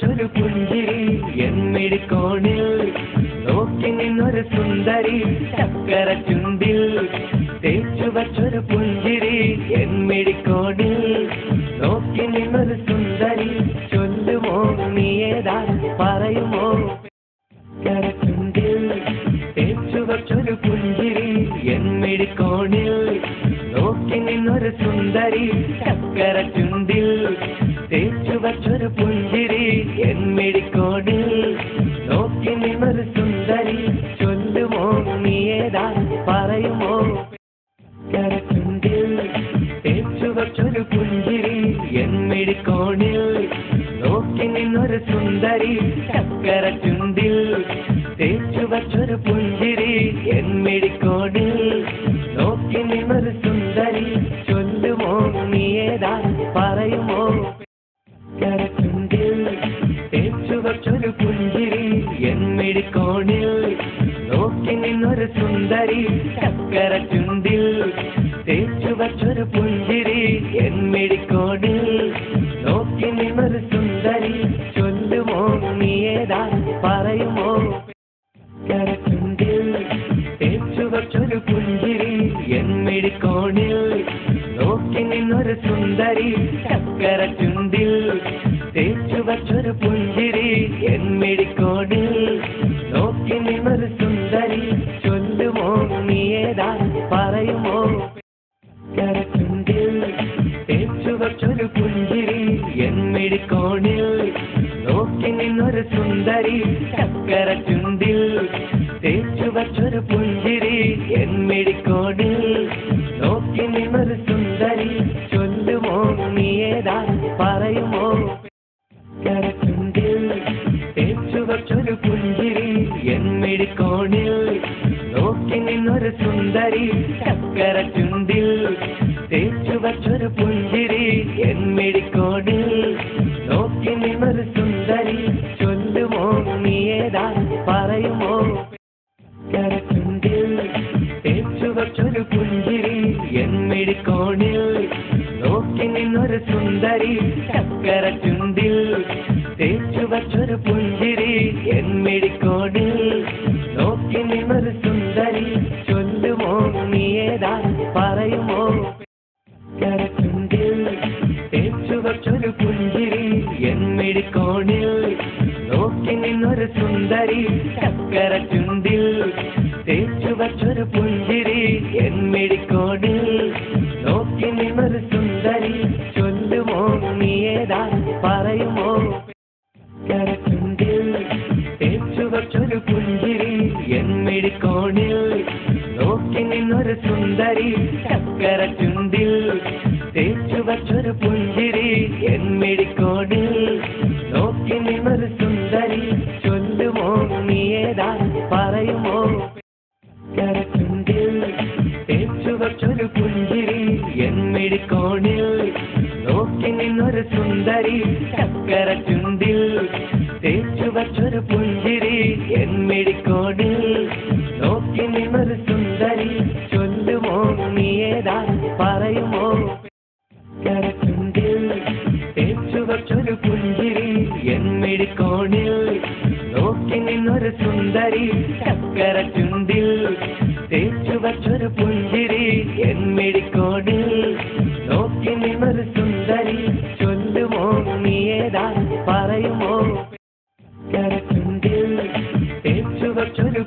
വച്ചൊരു പുഞ്ചിരി എന്നിടിക്കോണിൽ നോക്കി നിന്നൊരു സുന്ദരി ചക്കര ചുണ്ടിൽ തേച്ചു വച്ചൊരു പുഞ്ചിരി എന്നിടിക്കോണിൽ നോക്കി നിന്നൊരു സുന്ദരി ചൊല്ലുമോ നീ ഏതാ പറയുമോ ചക്കര ചുണ്ടിൽ തേച്ചു വച്ചൊരു പുഞ്ചിരി എന്നിടിക്കോണിൽ നോക്കി നിന്നൊരു സുന്ദരി ചക്കര ചുണ്ടിൽ തേച്ചു വച്ചൊരു പുഞ്ചിരി എന്നിടിക്കോണിൽ നോക്കി നിന്നൊരു സുന്ദരി ചൊല്ലുമോ നീ ഏതാ പറയുമോ ചക്കര ചുണ്ടിൽ തേച്ചു വച്ചൊരു പുഞ്ചിരി എന്നിടിക്കോണിൽ നോക്കി നിന്നൊരു സുന്ദരി ചക്കര ചുണ്ടിൽ തേച്ചു വച്ചൊരു പുഞ്ചിരി എന്നിടിക്കോണിൽ നോക്കി നിന്നൊരു സുന്ദരി ചൊല്ലുമോ നീ ഏതാ പറയുമോ ചക്കര ചുണ്ടിൽ തേച്ചു വച്ചൊരു പുഞ്ചിരി എന്നിടിക്കോണിൽ നോക്കി നിന്നൊരു സുന്ദരി ചക്കര ചുണ്ടിൽ തേച്ചു വച്ചൊരു പുഞ്ചിരി എന്നിടിക്കോണിൽ നോക്കി നിന്നൊരു സുന്ദരി ചൊല്ലുമോ നീ ഏതാ പറയുമോ ചക്കര ചുണ്ടിൽ തേച്ചു വച്ചൊരു പുഞ്ചിരി എന്നിടിക്കോണിൽ നോക്കി നിന്നൊരു സുന്ദരി ചക്കര ചുണ്ടിൽ തേച്ചു വച്ചൊരു പുഞ്ചിരി എന്നിടിക്കോണിൽ നോക്കി നിന്നൊരു സുന്ദരി ചൊല്ലുമോ നീ ഏതാ പറയുമോ ചക്കര ചുണ്ടിൽ തേച്ചു വച്ചൊരു പുഞ്ചിരി എന്നിടിക്കോണിൽ നോക്കി നിന്നൊരു സുന്ദരി ചക്കര ചുണ്ടിൽ തേച്ചു വച്ചൊരു പുഞ്ചിരി എന്നിടിക്കോണിൽ നോക്കി നിന്നൊരു സുന്ദരി ചൊല്ലുമോ നീ ഏതാ പറയുമോ ചക്കര ചുണ്ടിൽ തേച്ചു വച്ചൊരു പുഞ്ചിരി എന്നിടിക്കോണിൽ നോക്കി നിന്നൊരു സുന്ദരി ചക്കര ചുണ്ടിൽ തേച്ചു വച്ചൊരു പുഞ്ചിരി എന്നിടിക്കോണിൽ നോക്കി നിന്നൊരു സുന്ദരി ചൊല്ലുമോ നീ ഏതാ പറയുമോ ചക്കര ചുണ്ടിൽ തേച്ചു വച്ചൊരു പുഞ്ചിരി എന്നിടിക്കോണിൽ നോക്കി നിന്നൊരു സുന്ദരി ചക്കര ചുണ്ടിൽ തേച്ചു വച്ചൊരു പുഞ്ചിരി എന്നിടിക്കോണിൽ നോക്കി നിന്നൊരു സുന്ദരി ചൊല്ലുമോ നീ ഏതാ പറയുമോ ചക്കര ചുണ്ടിൽ തേച്ചു വച്ചൊരു പുഞ്ചിരി എന്നിടിക്കോണിൽ നോക്കി നിന്നൊരു സുന്ദരി ചക്കര ചുണ്ടിൽ തേച്ചു വച്ചൊരു പുഞ്ചിരി എന്നിടിക്കോണിൽ നോക്കി നിന്നൊരു സുന്ദരി ചൊല്ലുമോ നീ ഏതാ പറയുമോ ചക്കര ചുണ്ടിൽ തേച്ചു വച്ചൊരു പുഞ്ചിരി എന്നിടിക്കോണിൽ നോക്കി നിന്നൊരു സുന്ദരി ചക്കര ചുണ്ടിൽ തേച്ചു വച്ചൊരു പുഞ്ചിരി എന്നിടിക്കോണിൽ നോക്കി നിന്നൊരു സുന്ദരി ചൊല്ലുമോ നീ ഏതാ പറയുമോ ചക്കര ചുണ്ടിൽ തേച്ചു വച്ചൊരു പുഞ്ചിരി എന്നിടിക്കോണിൽ നോക്കി നിന്നൊരു സുന്ദരി ചക്കര ചുണ്ടിൽ തേച്ചു വച്ചൊരു പുഞ്ചിരി എന്നിടിക്കോണിൽ നോക്കി നിന്നൊരു സുന്ദരി ചൊല്ലുമോ നീ ഏതാ പറയുമോ ചക്കര ചുണ്ടിൽ തേച്ചു വച്ചൊരു പുഞ്ചിരി എന്നിടിക്കോണിൽ നോക്കി നിന്നൊരു സുന്ദരി ചക്കര ചുണ്ടിൽ തേച്ചു വച്ചൊരു പുഞ്ചിരി എന്നിടിക്കോണിൽ നോക്കി നിന്നൊരു സുന്ദരി ചൊല്ലുമോ നീ ഏതാ പറയുമോ ചക്കര ചുണ്ടിൽ തേച്ചു വച്ചൊരു